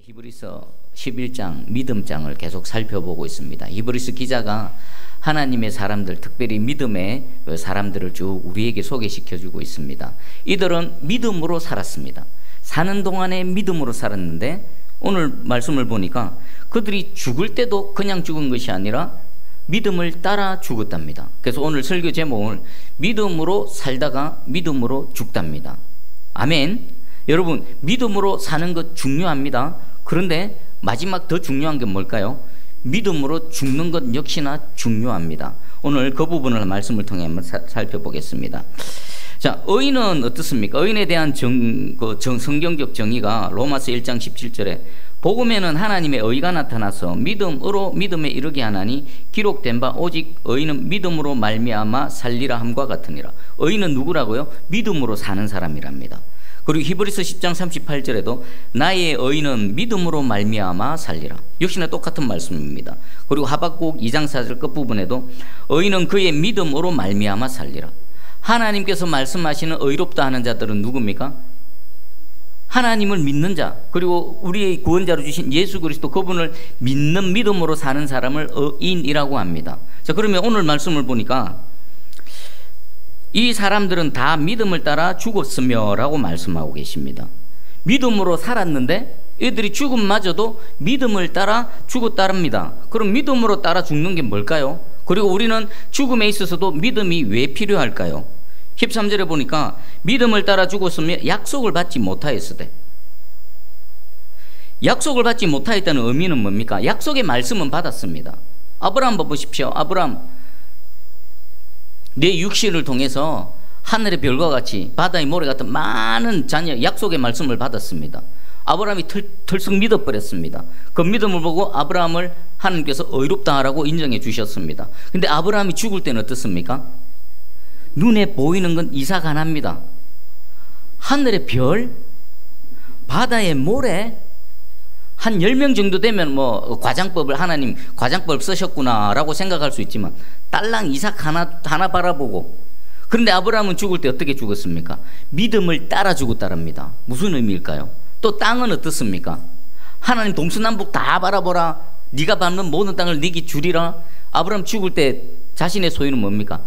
히브리서 11장 믿음장을 계속 살펴보고 있습니다. 히브리서 기자가 하나님의 사람들, 특별히 믿음의 사람들을 쭉 우리에게 소개시켜주고 있습니다. 이들은 믿음으로 살았습니다. 사는 동안에 믿음으로 살았는데 오늘 말씀을 보니까 그들이 죽을 때도 그냥 죽은 것이 아니라 믿음을 따라 죽었답니다. 그래서 오늘 설교 제목을 믿음으로 살다가 믿음으로 죽답니다. 아멘. 여러분, 믿음으로 사는 것 중요합니다. 그런데 마지막 더 중요한 게 뭘까요? 믿음으로 죽는 것 역시나 중요합니다. 오늘 그 부분을 말씀을 통해 한번 살펴보겠습니다. 자, 의인은 어떻습니까? 의인에 대한 성경적 정의가 로마서 1장 17절에 복음에는 하나님의 의가 나타나서 믿음으로 믿음에 이르게 하나니 기록된 바 오직 의인은 믿음으로 말미암아 살리라 함과 같으니라. 의인은 누구라고요? 믿음으로 사는 사람이랍니다. 그리고 히브리서 10장 38절에도 나의 의인은 믿음으로 말미암아 살리라. 역시나 똑같은 말씀입니다. 그리고 하박국 2장 4절 끝부분에도 의인은 그의 믿음으로 말미암아 살리라. 하나님께서 말씀하시는 의롭다 하는 자들은 누굽니까? 하나님을 믿는 자, 그리고 우리의 구원자로 주신 예수 그리스도, 그분을 믿는 믿음으로 사는 사람을 의인이라고 합니다. 자, 그러면 오늘 말씀을 보니까 이 사람들은 다 믿음을 따라 죽었으며 라고 말씀하고 계십니다. 믿음으로 살았는데 이들이 죽음마저도 믿음을 따라 죽었다랍니다. 그럼 믿음으로 따라 죽는 게 뭘까요? 그리고 우리는 죽음에 있어서도 믿음이 왜 필요할까요? 13절에 보니까 믿음을 따라 죽었으며 약속을 받지 못하였으되. 약속을 받지 못하였다는 의미는 뭡니까? 약속의 말씀은 받았습니다. 아브라함 보십시오. 아브라함, 내 육신을 통해서 하늘의 별과 같이 바다의 모래 같은 많은 자녀, 약속의 말씀을 받았습니다. 아브라함이 털썩 믿어버렸습니다. 그 믿음을 보고 아브라함을 하나님께서 의롭다 하라고 인정해 주셨습니다. 근데 아브라함이 죽을 때는 어떻습니까? 눈에 보이는 건 이삭 하나입니다. 하늘의 별, 바다의 모래, 한 10명 정도 되면 뭐 과장법을, 하나님 과장법 쓰셨구나 라고 생각할 수 있지만 딸랑 이삭 하나 바라보고. 그런데 아브라함은 죽을 때 어떻게 죽었습니까? 믿음을 따라 죽었다랍니다. 무슨 의미일까요? 또 땅은 어떻습니까? 하나님 동서남북 다 바라보라, 네가 밟는 모든 땅을 네게 주리라. 아브라함 죽을 때 자신의 소유는 뭡니까?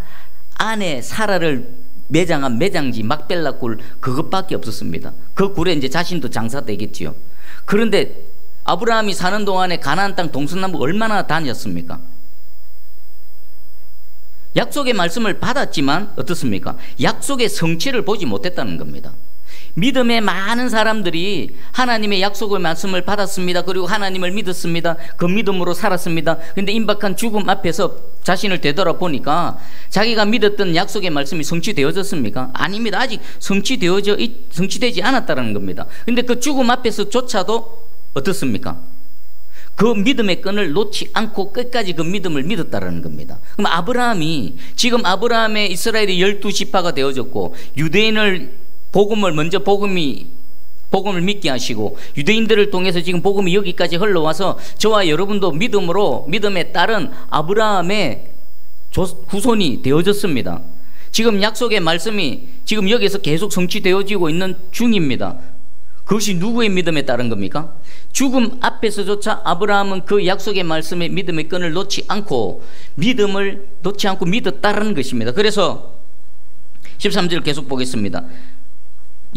아내 사라를 매장한 매장지 막벨라 굴, 그것밖에 없었습니다. 그 굴에 이제 자신도 장사되겠지요. 그런데 아브라함이 사는 동안에 가나안 땅 동서남북 얼마나 다녔습니까? 약속의 말씀을 받았지만 어떻습니까? 약속의 성취를 보지 못했다는 겁니다. 믿음의 많은 사람들이 하나님의 약속의 말씀을 받았습니다. 그리고 하나님을 믿었습니다. 그 믿음으로 살았습니다. 그런데 임박한 죽음 앞에서 자신을 되돌아보니까 자기가 믿었던 약속의 말씀이 성취되어졌습니까? 아닙니다. 아직 성취되지 않았다는 겁니다. 그런데 그 죽음 앞에서조차도 어떻습니까? 그 믿음의 끈을 놓지 않고 끝까지 그 믿음을 믿었다라는 겁니다. 그럼 아브라함이, 지금 아브라함의 이스라엘이 12지파가 되어졌고 유대인을 복음을 믿게 하시고 유대인들을 통해서 지금 복음이 여기까지 흘러와서 저와 여러분도 믿음에 따른 아브라함의 후손이 되어졌습니다. 지금 약속의 말씀이 지금 여기서 계속 성취되어지고 있는 중입니다. 그것이 누구의 믿음에 따른 겁니까? 죽음 앞에서조차 아브라함은 그 약속의 말씀에 믿음의 끈을 놓지 않고 믿었다는 것입니다. 그래서 13절 계속 보겠습니다.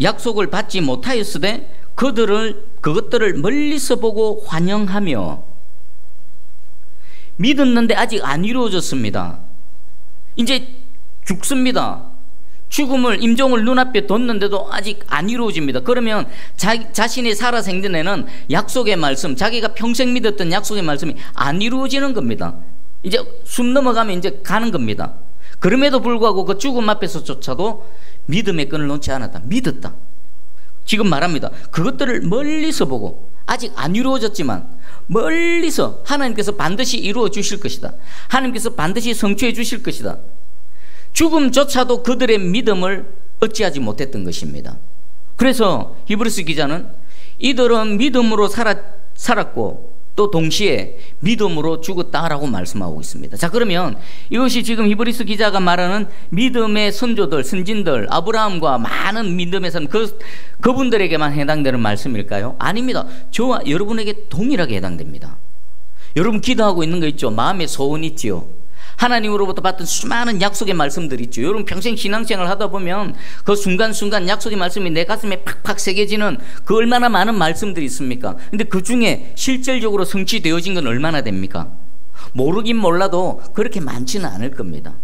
약속을 받지 못하였으되 그것들을 멀리서 보고 환영하며. 믿었는데 아직 안 이루어졌습니다. 이제 죽습니다. 죽음을, 임종을 눈앞에 뒀는데도 아직 안 이루어집니다. 그러면 자신의 살아생전에는 약속의 말씀, 자기가 평생 믿었던 약속의 말씀이 안 이루어지는 겁니다. 이제 숨 넘어가면 이제 가는 겁니다. 그럼에도 불구하고 그 죽음 앞에서조차도 믿음의 끈을 놓지 않았다. 믿었다. 지금 말합니다. 그것들을 멀리서 보고, 아직 안 이루어졌지만 멀리서 하나님께서 반드시 이루어 주실 것이다. 하나님께서 반드시 성취해 주실 것이다. 죽음조차도 그들의 믿음을 어찌하지 못했던 것입니다. 그래서 히브리서 기자는 이들은 믿음으로 살았고 또 동시에 믿음으로 죽었다라고 말씀하고 있습니다. 자, 그러면 이것이 지금 히브리서 기자가 말하는 믿음의 선조들, 선진들, 아브라함과 많은 믿음의 사람, 그분들에게만 해당되는 말씀일까요? 아닙니다. 저와 여러분에게 동일하게 해당됩니다. 여러분 기도하고 있는 거 있죠? 마음에 소원 있지요? 하나님으로부터 받던 수많은 약속의 말씀들 있죠. 여러분 평생 신앙생활 하다 보면 그 순간순간 약속의 말씀이 내 가슴에 팍팍 새겨지는 그 얼마나 많은 말씀들이 있습니까? 근데 그 중에 실질적으로 성취되어진 건 얼마나 됩니까? 모르긴 몰라도 그렇게 많지는 않을 겁니다.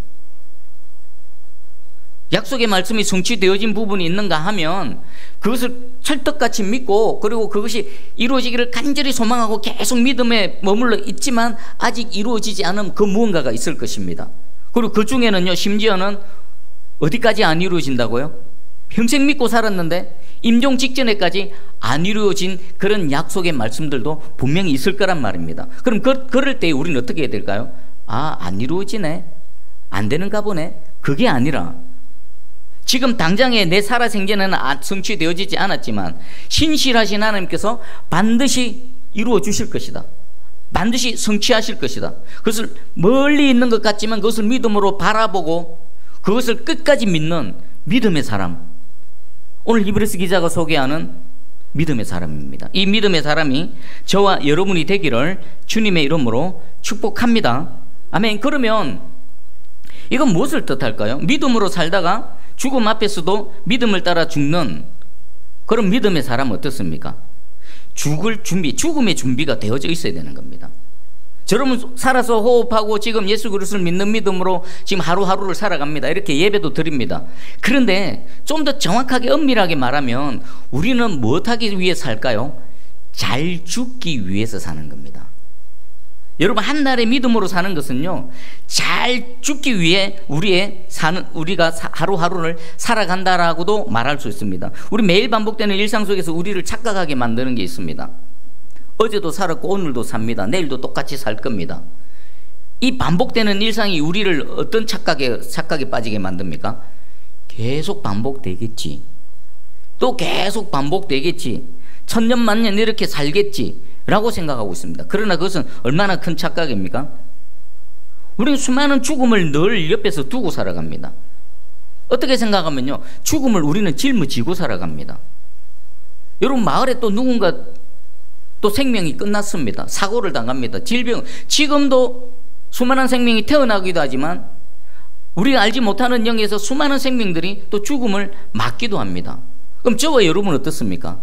약속의 말씀이 성취되어진 부분이 있는가 하면 그것을 찰떡같이 믿고, 그리고 그것이 이루어지기를 간절히 소망하고 계속 믿음에 머물러 있지만 아직 이루어지지 않은 그 무언가가 있을 것입니다. 그리고 그 중에는요, 심지어는 어디까지 안 이루어진다고요? 평생 믿고 살았는데 임종 직전에까지 안 이루어진 그런 약속의 말씀들도 분명히 있을 거란 말입니다. 그럼 그럴 때 우리는 어떻게 해야 될까요? 아, 안 이루어지네, 안 되는가 보네. 그게 아니라 지금 당장에 내 살아생전에는 성취되어지지 않았지만 신실하신 하나님께서 반드시 이루어 주실 것이다, 반드시 성취하실 것이다. 그것을 멀리 있는 것 같지만 그것을 믿음으로 바라보고 그것을 끝까지 믿는 믿음의 사람, 오늘 히브리서 기자가 소개하는 믿음의 사람입니다. 이 믿음의 사람이 저와 여러분이 되기를 주님의 이름으로 축복합니다. 아멘. 그러면 이건 무엇을 뜻할까요? 믿음으로 살다가 죽음 앞에서도 믿음을 따라 죽는 그런 믿음의 사람은 어떻습니까? 죽을 준비, 죽음의 준비가 되어져 있어야 되는 겁니다. 여러분 살아서 호흡하고 지금 예수 그리스도를 믿는 믿음으로 지금 하루하루를 살아갑니다. 이렇게 예배도 드립니다. 그런데 좀 더 정확하게 엄밀하게 말하면 우리는 무엇하기 위해 살까요? 잘 죽기 위해서 사는 겁니다. 여러분, 한 날의 믿음으로 사는 것은요, 잘 죽기 위해 우리가 하루하루를 살아간다라고도 말할 수 있습니다. 우리 매일 반복되는 일상 속에서 우리를 착각하게 만드는 게 있습니다. 어제도 살았고 오늘도 삽니다. 내일도 똑같이 살 겁니다. 이 반복되는 일상이 우리를 어떤 착각에 빠지게 만듭니까? 계속 반복되겠지, 또 계속 반복되겠지, 천년만년 이렇게 살겠지 라고 생각하고 있습니다. 그러나 그것은 얼마나 큰 착각입니까? 우리는 수많은 죽음을 늘 옆에서 두고 살아갑니다. 어떻게 생각하면요, 죽음을 우리는 짊어지고 살아갑니다. 여러분, 마을에 또 누군가 또 생명이 끝났습니다. 사고를 당합니다. 질병, 지금도 수많은 생명이 태어나기도 하지만 우리가 알지 못하는 영에서 수많은 생명들이 또 죽음을 맞기도 합니다. 그럼 저와 여러분은 어떻습니까?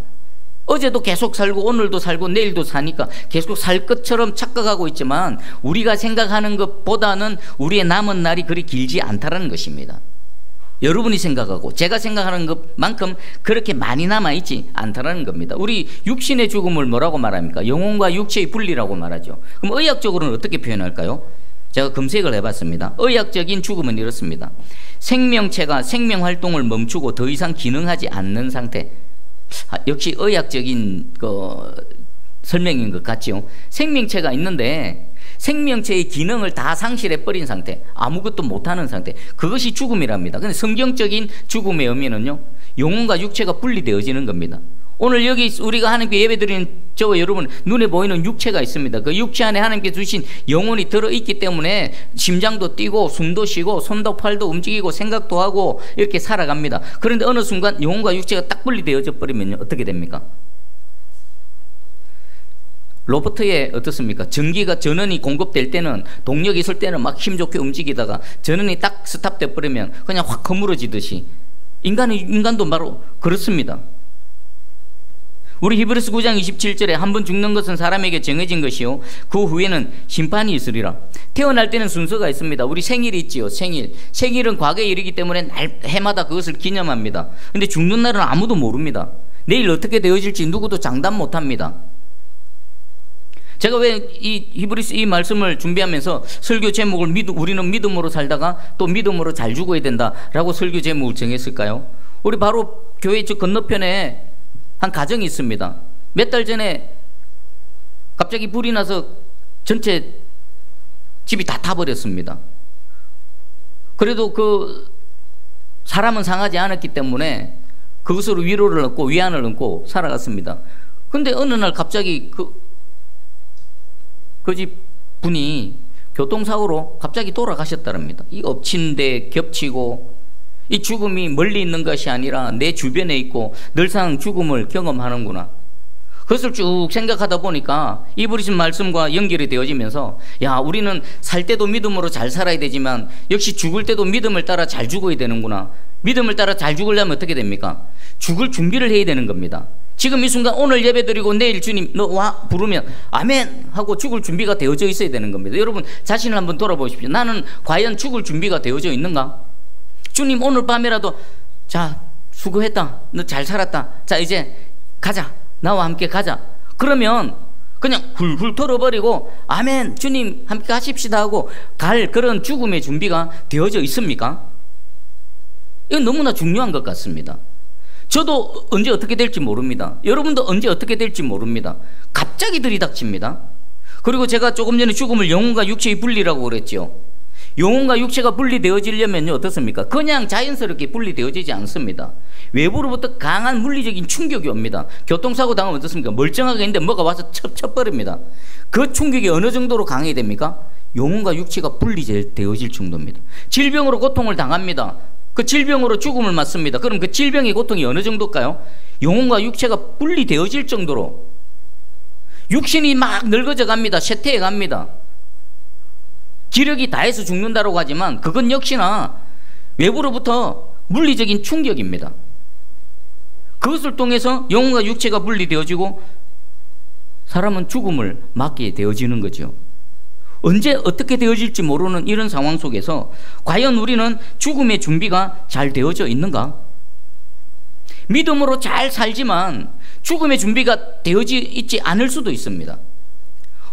어제도 계속 살고 오늘도 살고 내일도 사니까 계속 살 것처럼 착각하고 있지만 우리가 생각하는 것보다는 우리의 남은 날이 그리 길지 않다라는 것입니다. 여러분이 생각하고 제가 생각하는 것만큼 그렇게 많이 남아있지 않다라는 겁니다. 우리 육신의 죽음을 뭐라고 말합니까? 영혼과 육체의 분리라고 말하죠. 그럼 의학적으로는 어떻게 표현할까요? 제가 검색을 해봤습니다. 의학적인 죽음은 이렇습니다. 생명체가 생명활동을 멈추고 더 이상 기능하지 않는 상태. 역시 의학적인 설명인 것 같죠. 생명체가 있는데 생명체의 기능을 다 상실해버린 상태, 아무것도 못하는 상태, 그것이 죽음이랍니다. 근데 성경적인 죽음의 의미는요, 영혼과 육체가 분리되어지는 겁니다. 오늘 여기 우리가 하나님께 예배드리는 저와 여러분 눈에 보이는 육체가 있습니다. 그 육체 안에 하나님께 주신 영혼이 들어있기 때문에 심장도 뛰고 숨도 쉬고 손도 팔도 움직이고 생각도 하고 이렇게 살아갑니다. 그런데 어느 순간 영혼과 육체가 딱 분리되어져 버리면 어떻게 됩니까? 로버트에 어떻습니까? 전원이 공급될 때는, 동력이 있을 때는 막 힘좋게 움직이다가 전원이 딱 스탑돼 버리면 그냥 확 거물어지듯이 인간도 바로 그렇습니다. 우리 히브리서 9장 27절에 한 번 죽는 것은 사람에게 정해진 것이요 그 후에는 심판이 있으리라. 태어날 때는 순서가 있습니다. 우리 생일이 있지요. 생일은 과거에 이르기 때문에 해마다 그것을 기념합니다. 근데 죽는 날은 아무도 모릅니다. 내일 어떻게 되어질지 누구도 장담 못합니다. 제가 왜 이 히브리서 이 말씀을 준비하면서 설교 제목을 우리는 믿음으로 살다가 또 믿음으로 잘 죽어야 된다라고 설교 제목을 정했을까요? 우리 바로 교회 저 건너편에 한 가정이 있습니다. 몇 달 전에 갑자기 불이 나서 전체 집이 다 타버렸습니다. 그래도 그 사람은 상하지 않았기 때문에 그것으로 위로를 얻고 위안을 얻고 살아갔습니다. 근데 어느 날 갑자기 그 집 분이 교통사고로 갑자기 돌아가셨다랍니다. 이 엎친 데 겹치고 이 죽음이 멀리 있는 것이 아니라 내 주변에 있고 늘상 죽음을 경험하는구나. 그것을 쭉 생각하다 보니까 이브리스 말씀과 연결이 되어지면서, 야, 우리는 살 때도 믿음으로 잘 살아야 되지만 역시 죽을 때도 믿음을 따라 잘 죽어야 되는구나. 믿음을 따라 잘 죽으려면 어떻게 됩니까? 죽을 준비를 해야 되는 겁니다. 지금 이 순간 오늘 예배 드리고 내일 주님 너 와 부르면 아멘 하고 죽을 준비가 되어져 있어야 되는 겁니다. 여러분 자신을 한번 돌아보십시오. 나는 과연 죽을 준비가 되어져 있는가? 주님 오늘 밤이라도 자 수고했다, 너 잘 살았다, 자 이제 가자, 나와 함께 가자. 그러면 그냥 훌훌 털어버리고 아멘 주님 함께 가십시다 하고 갈 그런 죽음의 준비가 되어져 있습니까? 이건 너무나 중요한 것 같습니다. 저도 언제 어떻게 될지 모릅니다. 여러분도 언제 어떻게 될지 모릅니다. 갑자기 들이닥칩니다. 그리고 제가 조금 전에 죽음을 영혼과 육체의 분리라고 그랬죠. 영혼과 육체가 분리되어지려면요 어떻습니까? 그냥 자연스럽게 분리되어지지 않습니다. 외부로부터 강한 물리적인 충격이 옵니다. 교통사고 당하면 어떻습니까? 멀쩡하게 있는데 뭐가 와서 첩첩버립니다. 그 충격이 어느 정도로 강해야 됩니까? 영혼과 육체가 분리되어질 정도입니다. 질병으로 고통을 당합니다. 그 질병으로 죽음을 맞습니다. 그럼 그 질병의 고통이 어느 정도일까요? 영혼과 육체가 분리되어질 정도로 육신이 막 늙어져 갑니다. 쇠퇴해 갑니다. 기력이 다해서 죽는다고 하지만 그건 역시나 외부로부터 물리적인 충격입니다. 그것을 통해서 영혼과 육체가 분리되어지고 사람은 죽음을 맞게 되어지는 거죠. 언제 어떻게 되어질지 모르는 이런 상황 속에서 과연 우리는 죽음의 준비가 잘 되어져 있는가? 믿음으로 잘 살지만 죽음의 준비가 되어지 않을 수도 있습니다.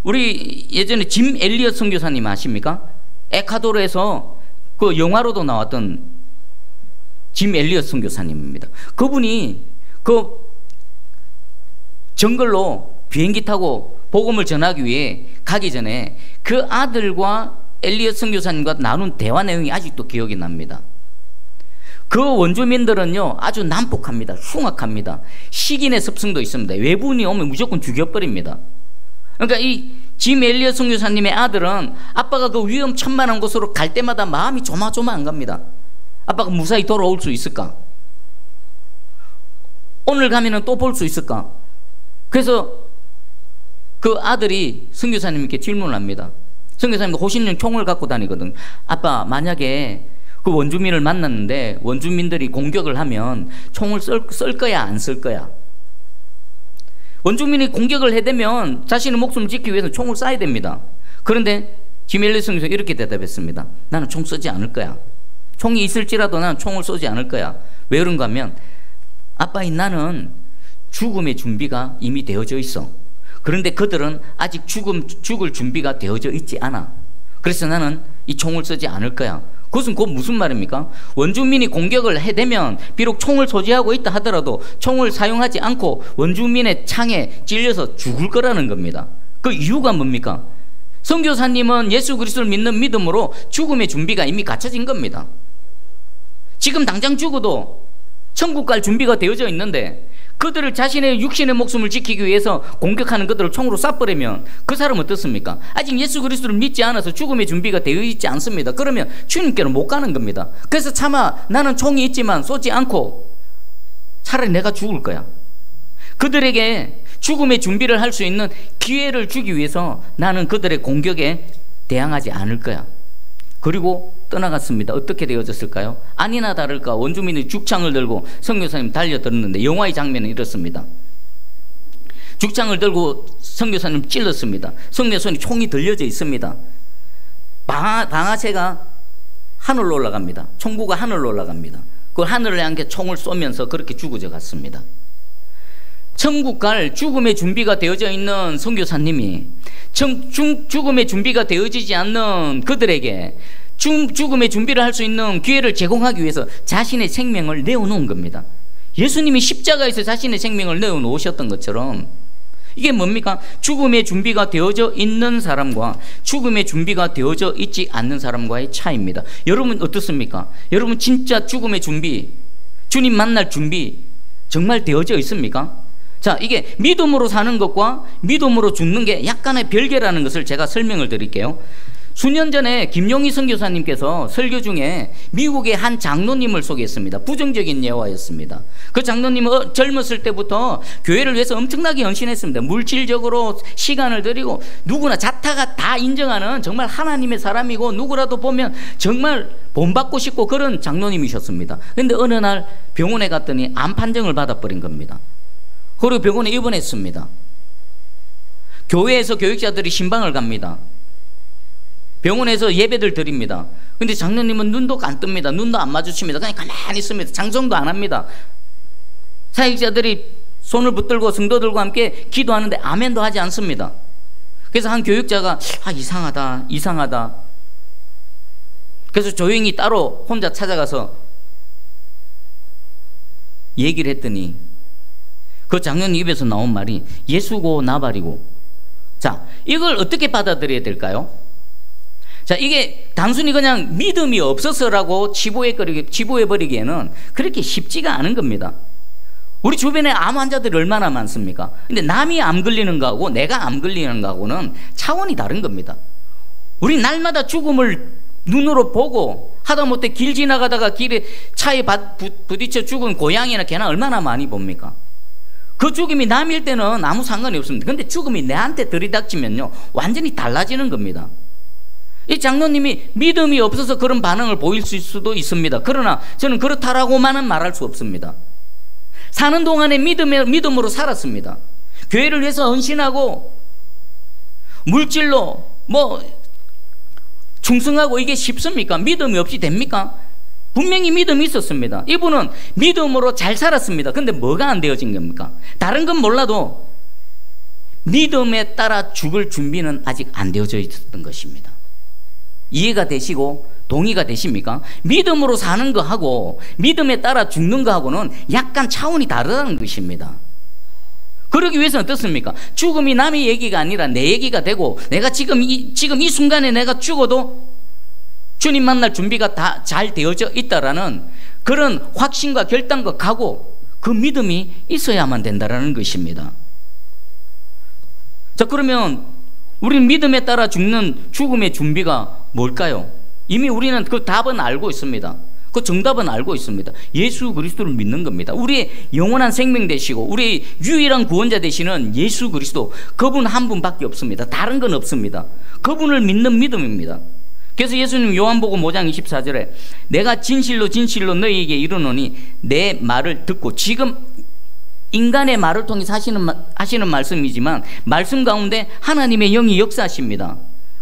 우리 예전에 짐 엘리엇 선교사님 아십니까? 에콰도르에서 그 영화로도 나왔던 짐 엘리엇 선교사님입니다. 그분이 그 정글로 비행기 타고 복음을 전하기 위해 가기 전에 그 아들과 엘리엇 선교사님과 나눈 대화 내용이 아직도 기억이 납니다. 그 원주민들은요 아주 난폭합니다. 흉악합니다. 식인의 습성도 있습니다. 외부인이 오면 무조건 죽여버립니다. 그러니까 이 짐 엘리엇 선교사님의 아들은 아빠가 그 위험천만한 곳으로 갈 때마다 마음이 조마조마한 겁니다. 아빠가 무사히 돌아올 수 있을까? 오늘 가면은 또 볼 수 있을까? 그래서 그 아들이 선교사님께 질문을 합니다. 선교사님도 호신용 총을 갖고 다니거든. 아빠 만약에 그 원주민을 만났는데 원주민들이 공격을 하면 총을 쓸 거야 안 쓸 거야? 원주민이 공격을 해대면 자신의 목숨을 지키기 위해서 총을 쏴야 됩니다. 그런데 짐 엘리엇 선교사가 이렇게 대답했습니다. 나는 총 쓰지 않을 거야. 총이 있을지라도 나는 총을 쏘지 않을 거야. 왜 그런가 하면 아빠인 나는 죽음의 준비가 이미 되어져 있어. 그런데 그들은 아직 죽을 준비가 되어져 있지 않아. 그래서 나는 이 총을 쓰지 않을 거야. 그것은 곧 무슨 말입니까? 원주민이 공격을 해대면 비록 총을 소지하고 있다 하더라도 총을 사용하지 않고 원주민의 창에 찔려서 죽을 거라는 겁니다. 그 이유가 뭡니까? 선교사님은 예수 그리스도를 믿는 믿음으로 죽음의 준비가 이미 갖춰진 겁니다. 지금 당장 죽어도 천국 갈 준비가 되어져 있는데 그들을 자신의 육신의 목숨을 지키기 위해서 공격하는 그들을 총으로 쏴버리면 그 사람은 어떻습니까? 아직 예수 그리스도를 믿지 않아서 죽음의 준비가 되어 있지 않습니다. 그러면 주님께는 못 가는 겁니다. 그래서 차마 나는 총이 있지만 쏘지 않고 차라리 내가 죽을 거야. 그들에게 죽음의 준비를 할 수 있는 기회를 주기 위해서 나는 그들의 공격에 대항하지 않을 거야. 그리고 떠나갔습니다. 어떻게 되어졌을까요? 아니나 다를까 원주민이 죽창을 들고 선교사님 달려들었는데 영화의 장면은 이렇습니다. 죽창을 들고 선교사님 찔렀습니다. 선교사님 총이 들려져 있습니다. 방아쇠가 하늘로 올라갑니다. 총구가 하늘로 올라갑니다. 그 하늘을 향해 총을 쏘면서 그렇게 죽어져 갔습니다. 천국 갈 죽음의 준비가 되어져 있는 선교사님이 죽음의 준비가 되어지지 않는 그들에게 죽음의 준비를 할 수 있는 기회를 제공하기 위해서 자신의 생명을 내어놓은 겁니다. 예수님이 십자가에서 자신의 생명을 내어놓으셨던 것처럼 이게 뭡니까? 죽음의 준비가 되어져 있는 사람과 죽음의 준비가 되어져 있지 않는 사람과의 차이입니다. 여러분 어떻습니까? 여러분 진짜 죽음의 준비, 주님 만날 준비 정말 되어져 있습니까? 자, 이게 믿음으로 사는 것과 믿음으로 죽는 게 약간의 별개라는 것을 제가 설명을 드릴게요. 수년 전에 김용희 선교사님께서 설교 중에 미국의 한 장로님을 소개했습니다. 부정적인 예화였습니다. 그 장로님은 젊었을 때부터 교회를 위해서 엄청나게 헌신했습니다. 물질적으로 시간을 들이고, 누구나 자타가 다 인정하는 정말 하나님의 사람이고 누구라도 보면 정말 본받고 싶고 그런 장로님이셨습니다. 그런데 어느 날 병원에 갔더니 암 판정을 받아버린 겁니다. 그리고 병원에 입원했습니다. 교회에서 교육자들이 신방을 갑니다. 병원에서 예배들 드립니다. 근데 장로님은 눈도 안 뜹니다. 눈도 안 마주칩니다. 그냥 가만히 있습니다. 장성도 안 합니다. 사역자들이 손을 붙들고 성도들과 함께 기도하는데 아멘도 하지 않습니다. 그래서 한 교육자가 이상하다. 그래서 조용히 따로 혼자 찾아가서 얘기를 했더니 그 장로님 입에서 나온 말이 예수고 나발이고. 자, 이걸 어떻게 받아들여야 될까요? 자, 이게 단순히 그냥 믿음이 없어서라고 치부해버리기에는 그렇게 쉽지가 않은 겁니다. 우리 주변에 암 환자들이 얼마나 많습니까? 근데 남이 암 걸리는 거하고 내가 암 걸리는 거하고는 차원이 다른 겁니다. 우리 날마다 죽음을 눈으로 보고 하다못해 길 지나가다가 길에 차에 부딪혀 죽은 고양이나 개나 얼마나 많이 봅니까? 그 죽음이 남일 때는 아무 상관이 없습니다. 근데 죽음이 내한테 들이닥치면요 완전히 달라지는 겁니다. 이 장로님이 믿음이 없어서 그런 반응을 보일 수도 있습니다. 그러나 저는 그렇다라고만은 말할 수 없습니다. 사는 동안에 믿음으로 살았습니다. 교회를 위해서 헌신하고 물질로 충성하고 이게 쉽습니까? 믿음이 없이 됩니까? 분명히 믿음이 있었습니다. 이분은 믿음으로 잘 살았습니다. 근데 뭐가 안 되어진 겁니까? 다른 건 몰라도 믿음에 따라 죽을 준비는 아직 안 되어져 있었던 것입니다. 이해가 되시고 동의가 되십니까? 믿음으로 사는 거하고 믿음에 따라 죽는 거하고는 약간 차원이 다르다는 것입니다. 그러기 위해서는 어떻습니까? 죽음이 남의 얘기가 아니라 내 얘기가 되고, 내가 지금 이 순간에 내가 죽어도 주님 만날 준비가 다 잘 되어져 있다라는 그런 확신과 결단과 각오, 그 믿음이 있어야만 된다라는 것입니다. 자, 그러면 우리는 믿음에 따라 죽는 죽음의 준비가 뭘까요? 이미 우리는 그 답은 알고 있습니다. 그 정답은 알고 있습니다. 예수 그리스도를 믿는 겁니다. 우리의 영원한 생명 되시고 우리의 유일한 구원자 되시는 예수 그리스도, 그분 한 분밖에 없습니다. 다른 건 없습니다. 그분을 믿는 믿음입니다. 그래서 예수님 요한복음 5장 24절에 내가 진실로 너희에게 이르노니 내 말을 듣고, 지금 인간의 말을 통해 하시는 말씀이지만 말씀 가운데 하나님의 영이 역사하십니다.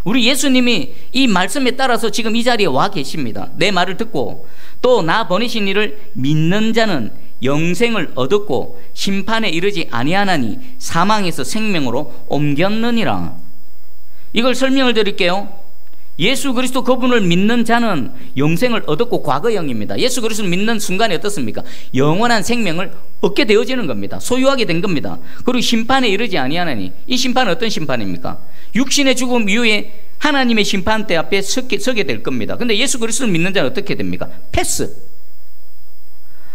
우리 예수님이 이 말씀에 따라서 지금 이 자리에 와 계십니다. 내 말을 듣고 또 나 보내신 이를 믿는 자는 영생을 얻었고 심판에 이르지 아니하나니 사망에서 생명으로 옮겼느니라. 이걸 설명을 드릴게요. 예수 그리스도 그분을 믿는 자는 영생을 얻었고, 과거형입니다. 예수 그리스도를 믿는 순간에 어떻습니까? 영원한 생명을 얻게 되어지는 겁니다. 소유하게 된 겁니다. 그리고 심판에 이르지 아니하나니, 이 심판은 어떤 심판입니까? 육신의 죽음 이후에 하나님의 심판대 앞에 서게 될 겁니다. 근데 예수 그리스도를 믿는 자는 어떻게 됩니까? 패스.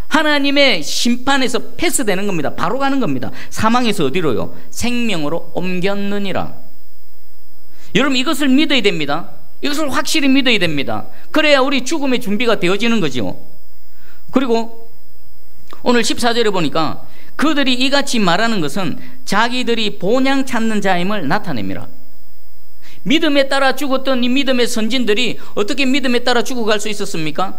하나님의 심판에서 패스되는 겁니다. 바로 가는 겁니다. 사망에서 어디로요? 생명으로 옮겼느니라. 여러분, 이것을 믿어야 됩니다. 이것을 확실히 믿어야 됩니다. 그래야 우리 죽음의 준비가 되어지는 거죠. 그리고 오늘 14절에 보니까 그들이 이같이 말하는 것은 자기들이 본향 찾는 자임을 나타냅니다. 믿음에 따라 죽었던 이 믿음의 선진들이 어떻게 믿음에 따라 죽어갈 수 있었습니까?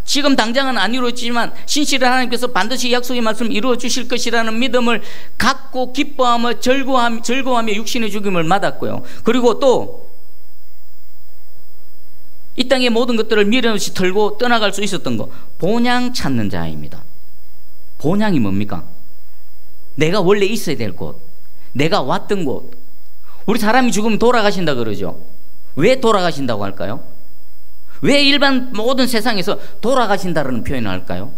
지금 당장은 안 이루어지지만 신실한 하나님께서 반드시 약속의 말씀을 이루어 주실 것이라는 믿음을 갖고 기뻐하며 즐거워하며 육신의 죽임을 맞았고요. 그리고 또 이 땅의 모든 것들을 미련 없이 털고 떠나갈 수 있었던 거, 본향 찾는 자입니다. 본향이 뭡니까? 내가 원래 있어야 될 곳, 내가 왔던 곳. 우리 사람이 죽으면 돌아가신다 그러죠. 왜 돌아가신다고 할까요? 왜 일반 모든 세상에서 돌아가신다는 표현을 할까요?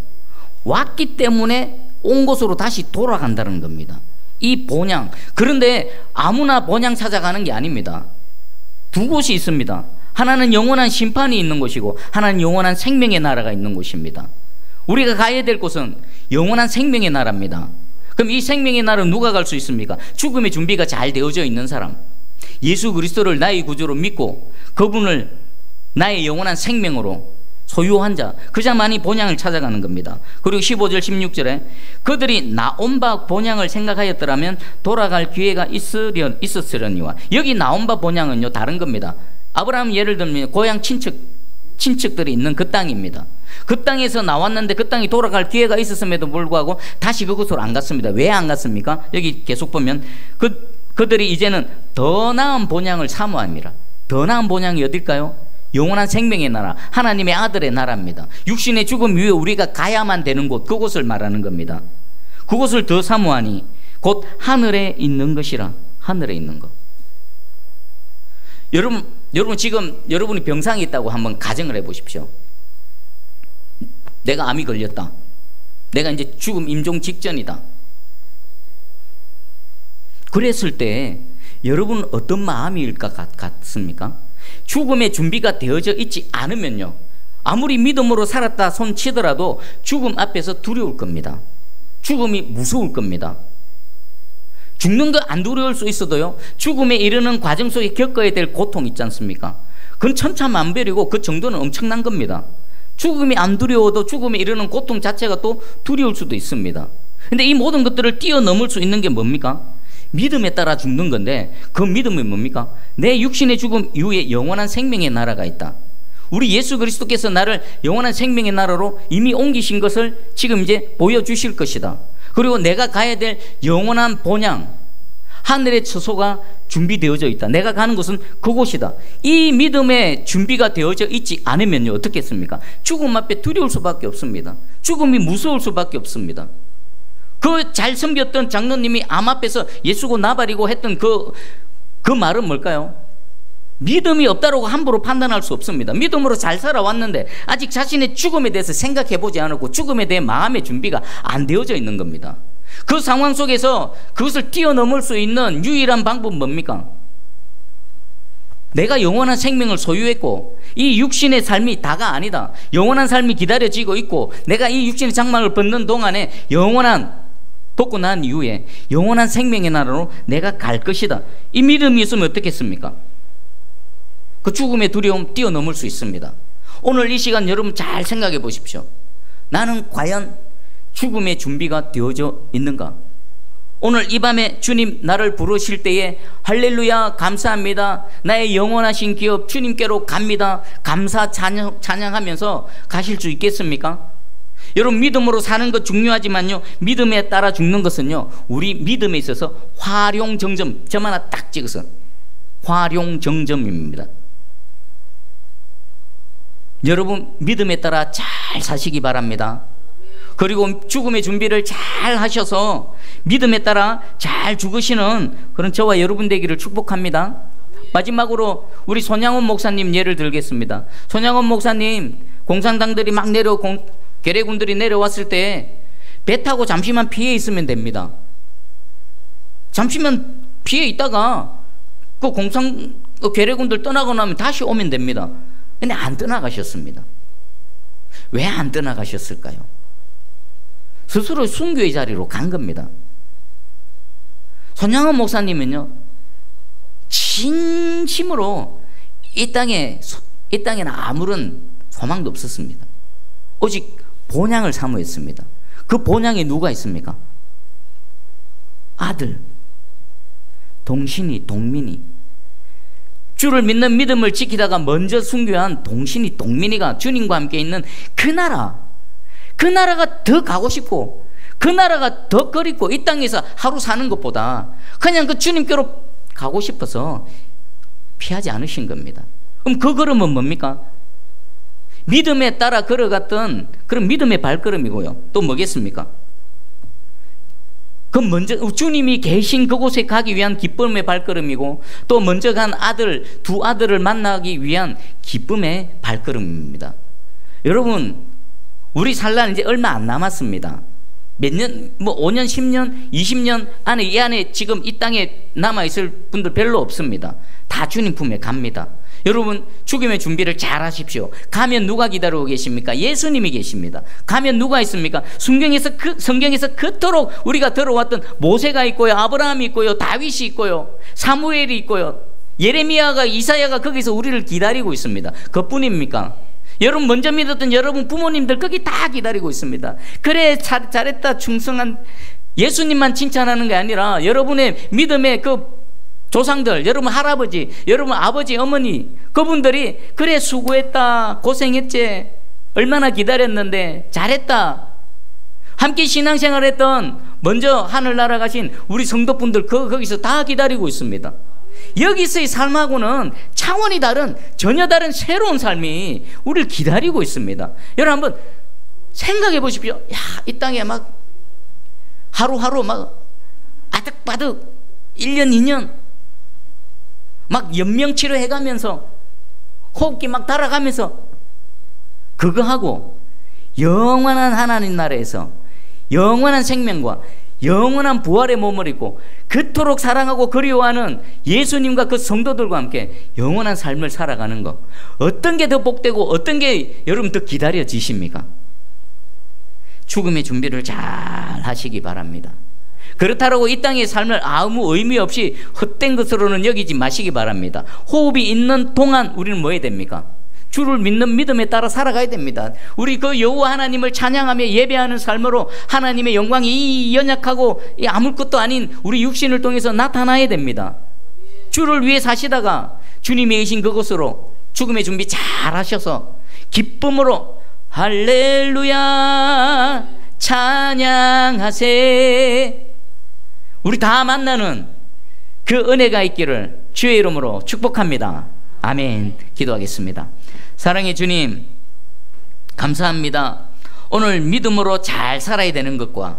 왔기 때문에 온 곳으로 다시 돌아간다는 겁니다. 이 본향. 그런데 아무나 본향 찾아가는 게 아닙니다. 두 곳이 있습니다. 하나는 영원한 심판이 있는 곳이고 하나는 영원한 생명의 나라가 있는 곳입니다. 우리가 가야 될 곳은 영원한 생명의 나라입니다. 그럼 이 생명의 나라는 누가 갈 수 있습니까? 죽음의 준비가 잘 되어져 있는 사람, 예수 그리스도를 나의 구주로 믿고 그분을 나의 영원한 생명으로 소유한 자, 그 자만이 본향을 찾아가는 겁니다. 그리고 15절 16절에 그들이 나온 바 본향을 생각하였더라면 돌아갈 기회가 있었으려니와, 여기 나온 바 본향은요 다른 겁니다. 아브라함 예를 들면 고향 친척들이 있는 그 땅입니다. 그 땅에서 나왔는데 그 땅이 돌아갈 기회가 있었음에도 불구하고 다시 그곳으로 안 갔습니다. 왜 안 갔습니까? 여기 계속 보면 그들이 이제는 더 나은 본향을 사모합니다. 더 나은 본향이 어딜까요? 영원한 생명의 나라, 하나님의 아들의 나라입니다. 육신의 죽음 위에 우리가 가야만 되는 곳, 그곳을 말하는 겁니다. 그곳을 더 사모하니 곧 하늘에 있는 것이라. 하늘에 있는 것. 여러분 지금 여러분이 병상이 있다고 한번 가정을 해보십시오. 내가 암이 걸렸다. 내가 이제 죽음 임종 직전이다. 그랬을 때 여러분은 어떤 마음일 것 같습니까? 죽음의 준비가 되어져 있지 않으면요, 아무리 믿음으로 살았다 손치더라도 죽음 앞에서 두려울 겁니다. 죽음이 무서울 겁니다. 죽는 거 안 두려울 수 있어도요, 죽음에 이르는 과정 속에 겪어야 될 고통 있지 않습니까? 그건 천차만별이고 그 정도는 엄청난 겁니다. 죽음이 안 두려워도 죽음에 이르는 고통 자체가 또 두려울 수도 있습니다. 근데 이 모든 것들을 뛰어넘을 수 있는 게 뭡니까? 믿음에 따라 죽는 건데, 그 믿음이 뭡니까? 내 육신의 죽음 이후에 영원한 생명의 나라가 있다. 우리 예수 그리스도께서 나를 영원한 생명의 나라로 이미 옮기신 것을 지금 이제 보여주실 것이다. 그리고 내가 가야 될 영원한 본향, 하늘의 처소가 준비되어져 있다. 내가 가는 곳은 그곳이다. 이 믿음의 준비가 되어져 있지 않으면요, 어떻겠습니까? 죽음 앞에 두려울 수밖에 없습니다. 죽음이 무서울 수밖에 없습니다. 그 잘 섬겼던 장로님이 암 앞에서 예수고 나발이고 했던 그 말은 뭘까요? 믿음이 없다라고 함부로 판단할 수 없습니다. 믿음으로 잘 살아왔는데 아직 자신의 죽음에 대해서 생각해보지 않았고 죽음에 대해 마음의 준비가 안 되어져 있는 겁니다. 그 상황 속에서 그것을 뛰어넘을 수 있는 유일한 방법은 뭡니까? 내가 영원한 생명을 소유했고 이 육신의 삶이 다가 아니다. 영원한 삶이 기다려지고 있고 내가 이 육신의 장막을 벗는 동안에 벗고 난 이후에 영원한 생명의 나라로 내가 갈 것이다. 이 믿음이 있으면 어떻겠습니까? 그 죽음의 두려움 뛰어넘을 수 있습니다. 오늘 이 시간 여러분 잘 생각해 보십시오. 나는 과연 죽음의 준비가 되어져 있는가? 오늘 이 밤에 주님 나를 부르실 때에 할렐루야 감사합니다, 나의 영원하신 기업 주님께로 갑니다, 감사 찬양하면서 가실 수 있겠습니까? 여러분, 믿음으로 사는 것 중요하지만요, 믿음에 따라 죽는 것은요, 우리 믿음에 있어서 활용정점, 점 하나 딱 찍어서 활용정점입니다. 여러분, 믿음에 따라 잘 사시기 바랍니다. 그리고 죽음의 준비를 잘 하셔서 믿음에 따라 잘 죽으시는 그런 저와 여러분 되기를 축복합니다. 마지막으로 우리 손양원 목사님 예를 들겠습니다. 손양원 목사님, 공산당들이 막 괴뢰군들이 내려왔을 때 배 타고 잠시만 피해 있으면 됩니다. 잠시만 피해 있다가 그 괴뢰군들 떠나고 나면 다시 오면 됩니다. 근데 안 떠나가셨습니다. 왜 안 떠나가셨을까요? 스스로 순교의 자리로 간 겁니다. 손양원 목사님은요, 진심으로 이 땅에는 아무런 소망도 없었습니다. 오직 본향을 사모했습니다. 그 본향에 누가 있습니까? 아들, 동민이. 주를 믿는 믿음을 지키다가 먼저 순교한 동민이가 주님과 함께 있는 그 나라가 더 가고 싶고 그 나라가 더 그립고 이 땅에서 하루 사는 것보다 그냥 그 주님께로 가고 싶어서 피하지 않으신 겁니다. 그럼 그 걸음은 뭡니까? 믿음에 따라 걸어갔던 그런 믿음의 발걸음이고요. 또 뭐겠습니까? 그 먼저 주님이 계신 그곳에 가기 위한 기쁨의 발걸음이고 또 먼저 간 두 아들을 만나기 위한 기쁨의 발걸음입니다. 여러분, 우리 살 날 이제 얼마 안 남았습니다. 몇 년, 5년, 10년, 20년 안에 이 안에 지금 이 땅에 남아있을 분들 별로 없습니다. 다 주님 품에 갑니다. 여러분, 죽음의 준비를 잘 하십시오. 가면 누가 기다리고 계십니까? 예수님이 계십니다. 가면 누가 있습니까? 성경에서 그토록 우리가 들어왔던 모세가 있고요, 아브라함이 있고요, 다윗이 있고요, 사무엘이 있고요, 예레미야가, 이사야가 거기서 우리를 기다리고 있습니다. 그뿐입니까? 여러분 먼저 믿었던 여러분 부모님들 거기 다 기다리고 있습니다. 그래, 잘했다, 충성한, 예수님만 칭찬하는 게 아니라 여러분의 믿음의 그 조상들, 여러분 할아버지, 여러분 아버지, 어머니, 그분들이 그래 수고했다, 고생했지, 얼마나 기다렸는데 잘했다, 함께 신앙생활했던 먼저 하늘 날아가신 우리 성도분들 거기서 다 기다리고 있습니다. 여기서의 삶하고는 차원이 다른, 전혀 다른 새로운 삶이 우리를 기다리고 있습니다. 여러분 한번 생각해 보십시오. 야, 이 땅에 막 하루하루 막 아득바득 1년 2년 막 연명치료 해가면서 호흡기 막 달아가면서 그거 하고 영원한 하나님 나라에서 영원한 생명과 영원한 부활의 몸을 입고 그토록 사랑하고 그리워하는 예수님과 그 성도들과 함께 영원한 삶을 살아가는 것, 어떤 게 더 복되고 어떤 게 여러분 더 기다려지십니까? 죽음의 준비를 잘 하시기 바랍니다. 그렇다고 이 땅의 삶을 아무 의미 없이 헛된 것으로는 여기지 마시기 바랍니다. 호흡이 있는 동안 우리는 뭐 해야 됩니까? 주를 믿는 믿음에 따라 살아가야 됩니다. 우리 그 여호와 하나님을 찬양하며 예배하는 삶으로 하나님의 영광이 이 연약하고 아무것도 아닌 우리 육신을 통해서 나타나야 됩니다. 주를 위해 사시다가 주님이 계신 그곳으로 죽음의 준비 잘 하셔서 기쁨으로 할렐루야 찬양하세, 우리 다 만나는 그 은혜가 있기를 주의 이름으로 축복합니다. 아멘. 기도하겠습니다. 사랑의 주님, 감사합니다. 오늘 믿음으로 잘 살아야 되는 것과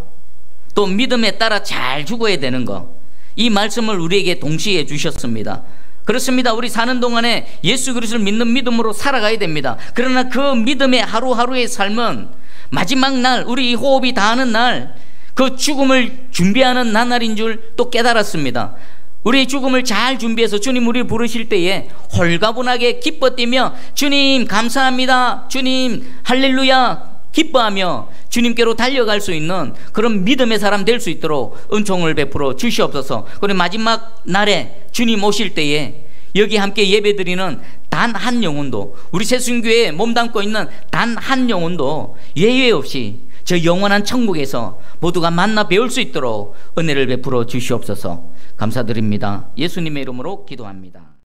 또 믿음에 따라 잘 죽어야 되는 것, 이 말씀을 우리에게 동시에 주셨습니다. 그렇습니다. 우리 사는 동안에 예수 그리스도를 믿는 믿음으로 살아가야 됩니다. 그러나 그 믿음의 하루하루의 삶은 마지막 날, 우리 호흡이 닿는 날, 그 죽음을 준비하는 나날인 줄 또 깨달았습니다. 우리의 죽음을 잘 준비해서 주님 우리를 부르실 때에 홀가분하게 기뻐 뛰며 주님 감사합니다, 주님 할렐루야 기뻐하며 주님께로 달려갈 수 있는 그런 믿음의 사람 될 수 있도록 은총을 베풀어 주시옵소서. 그리고 마지막 날에 주님 오실 때에 여기 함께 예배드리는 단 한 영혼도, 우리 새순교회에 몸담고 있는 단 한 영혼도 예외 없이 저 영원한 천국에서 모두가 만나 배울 수 있도록 은혜를 베풀어 주시옵소서. 감사드립니다. 예수님의 이름으로 기도합니다.